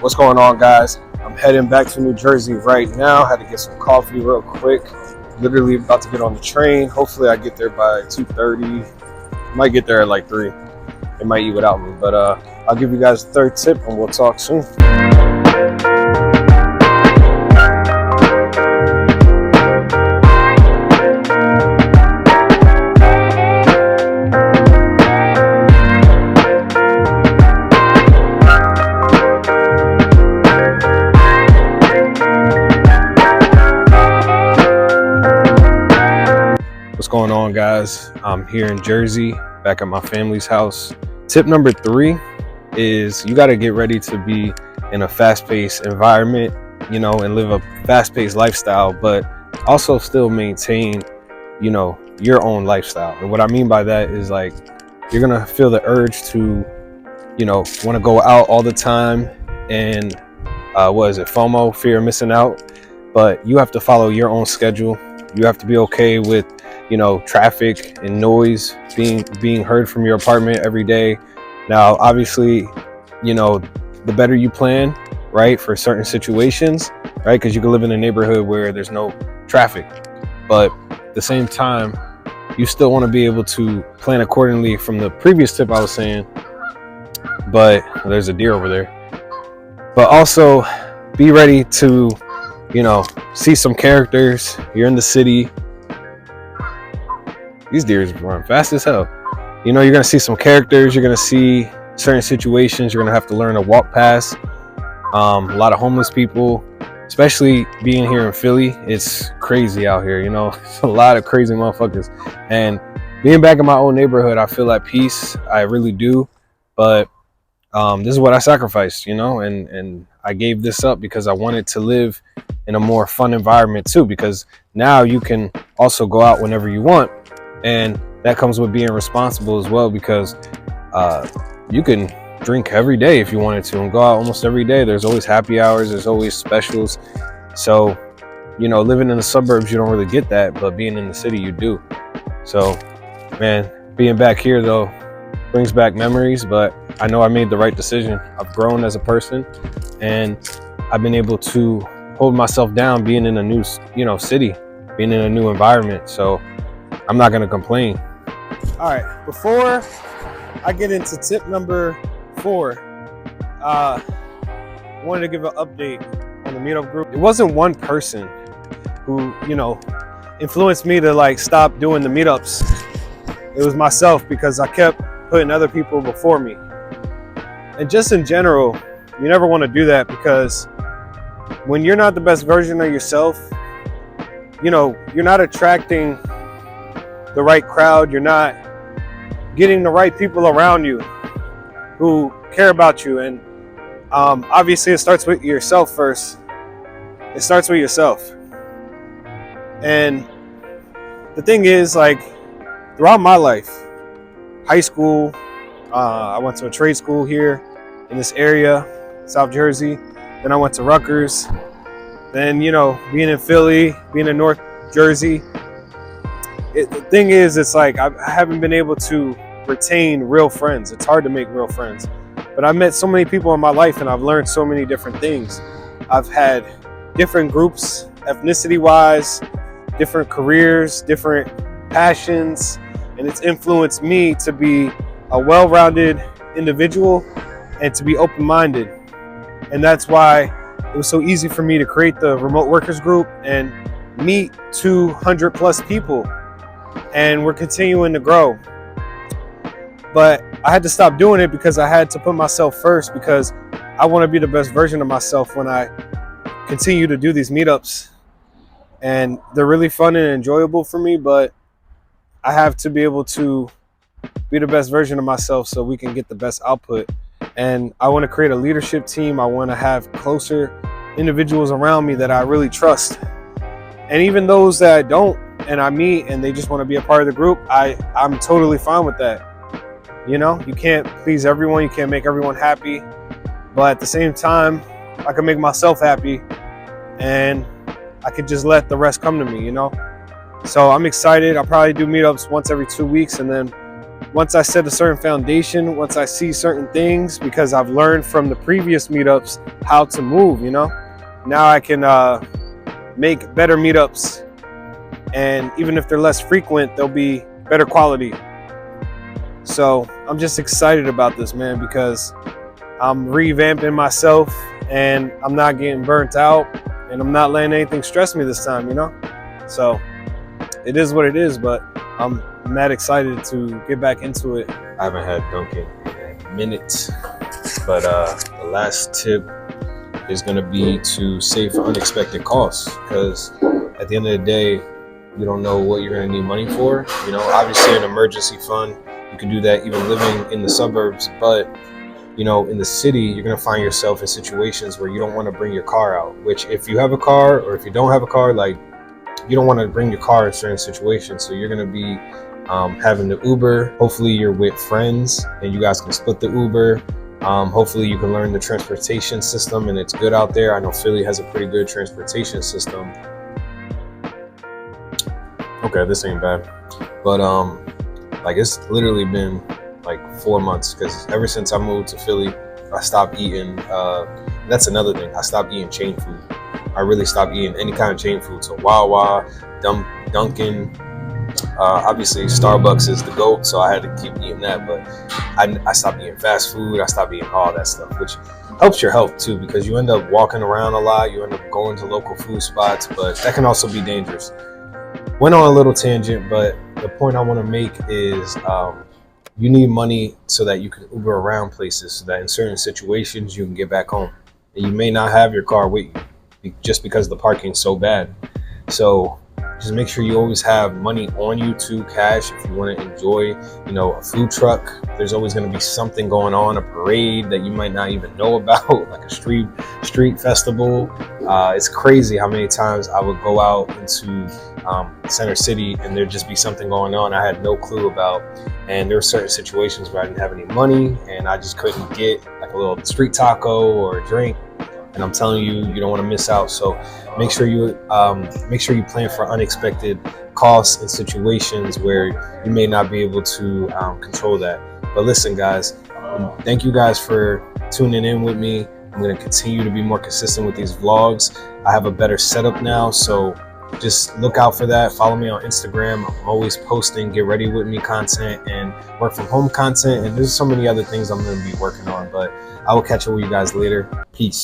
What's going on, guys? I'm heading back to New Jersey right now. Had to get some coffee real quick. Literally about to get on the train. Hopefully I get there by 2:30. Might get there at like 3. They might eat without me, but I'll give you guys the third tip and we'll talk soon. What's going on, guys? I'm here in Jersey, back at my family's house. Tip number 3 is you got to get ready to be in a fast-paced environment, and live a fast-paced lifestyle, but also still maintain, your own lifestyle. And what I mean by that is, like, you're gonna feel the urge to, want to go out all the time, and FOMO, fear of missing out. But you have to follow your own schedule. You have to be okay with traffic and noise being heard from your apartment every day. Now, obviously, the better you plan, right, for certain situations, right, because you can live in a neighborhood where there's no traffic, but at the same time, you still want to be able to plan accordingly from the previous tip I was saying. But there's a deer over there. But also be ready to, see some characters. You're in the city. These deers run fast as hell. You're going to see some characters. You're going to see certain situations you're going to have to learn to walk past. A lot of homeless people, especially being here in Philly. It's crazy out here, It's a lot of crazy motherfuckers. And being back in my own neighborhood, I feel at peace. I really do. But this is what I sacrificed, and I gave this up because I wanted to live in a more fun environment too, because now you can also go out whenever you want. And that comes with being responsible as well, because you can drink every day if you wanted to and go out almost every day. There's always happy hours. There's always specials. So, living in the suburbs, you don't really get that, but being in the city, you do. So, man, being back here, though, brings back memories, but I know I made the right decision. I've grown as a person, and I've been able to hold myself down being in a new, city, being in a new environment. So I'm not going to complain. All right, before I get into tip number 4, I wanted to give an update on the meetup group. It wasn't one person who, influenced me to stop doing the meetups. It was myself, because I kept putting other people before me. And just in general, you never want to do that, because when you're not the best version of yourself, you're not attracting the right crowd. You're not getting the right people around you who care about you. And obviously it starts with yourself first. It starts with yourself. And the thing is, throughout my life, high school, I went to a trade school here in this area, South Jersey. Then I went to Rutgers. Then, being in Philly, being in North Jersey. The thing is, it's I haven't been able to retain real friends. It's hard to make real friends. But I've met so many people in my life, and I've learned so many different things. I've had different groups, ethnicity-wise, different careers, different passions, and it's influenced me to be a well-rounded individual and to be open-minded. And that's why it was so easy for me to create the remote workers group and meet 200 plus people. And we're continuing to grow. But I had to stop doing it because I had to put myself first, because I want to be the best version of myself when I continue to do these meetups. And they're really fun and enjoyable for me, but I have to be able to be the best version of myself so we can get the best output. And I want to create a leadership team. I want to have closer individuals around me that I really trust. And even those that I don't, and I meet and they just want to be a part of the group, I'm totally fine with that. You can't please everyone. You can't make everyone happy. But at the same time, I can make myself happy, and I could just let the rest come to me, So I'm excited. I'll probably do meetups once every 2 weeks, and then once I set a certain foundation, once I see certain things, because I've learned from the previous meetups how to move, you know, now I can make better meetups, and even if they're less frequent, they'll be better quality. So I'm just excited about this, man, because I'm revamping myself and I'm not getting burnt out, and I'm not letting anything stress me this time, you know? So it is what it is, but I'm mad excited to get back into it. I haven't had Dunkin' in a minute, but the last tip is going to be to save for unexpected costs, because at the end of the day, you don't know what you're going to need money for. You know, obviously an emergency fund, you can do that even living in the suburbs, but you know, in the city, you're going to find yourself in situations where you don't want to bring your car out, which if you have a car or if you don't have a car, like, you don't want to bring your car in certain situations. So you're going to be having the Uber. Hopefully you're with friends and you guys can split the Uber. Hopefully you can learn the transportation system, and it's good out there. I know Philly has a pretty good transportation system. Okay, this ain't bad. But like, it's literally been like 4 months, because ever since I moved to Philly, I stopped eating. That's another thing. I stopped eating chain food. I really stopped eating any kind of chain food. So Wawa, Dunkin', obviously Starbucks is the GOAT, so I had to keep eating that. But I stopped eating fast food. I stopped eating all that stuff, which helps your health too, because you end up walking around a lot. You end up going to local food spots, but that can also be dangerous. Went on a little tangent, but the point I want to make is you need money so that you can Uber around places, so that in certain situations you can get back home. And you may not have your car with you just because the parking's so bad. So just make sure you always have money on you too, cash, if you want to enjoy, you know, a food truck. There's always going to be something going on, a parade that you might not even know about, like a street festival. It's crazy how many times I would go out into Center City and there'd just be something going on I had no clue about. And there were certain situations where I didn't have any money and I just couldn't get like a little street taco or a drink. And I'm telling you, you don't want to miss out. So make sure you plan for unexpected costs and situations where you may not be able to control that. But listen, guys, thank you guys for tuning in with me. I'm going to continue to be more consistent with these vlogs. I have a better setup now, so just look out for that. Follow me on Instagram. I'm always posting get ready with me content and work from home content. And there's so many other things I'm going to be working on, but I will catch up with you guys later. Peace.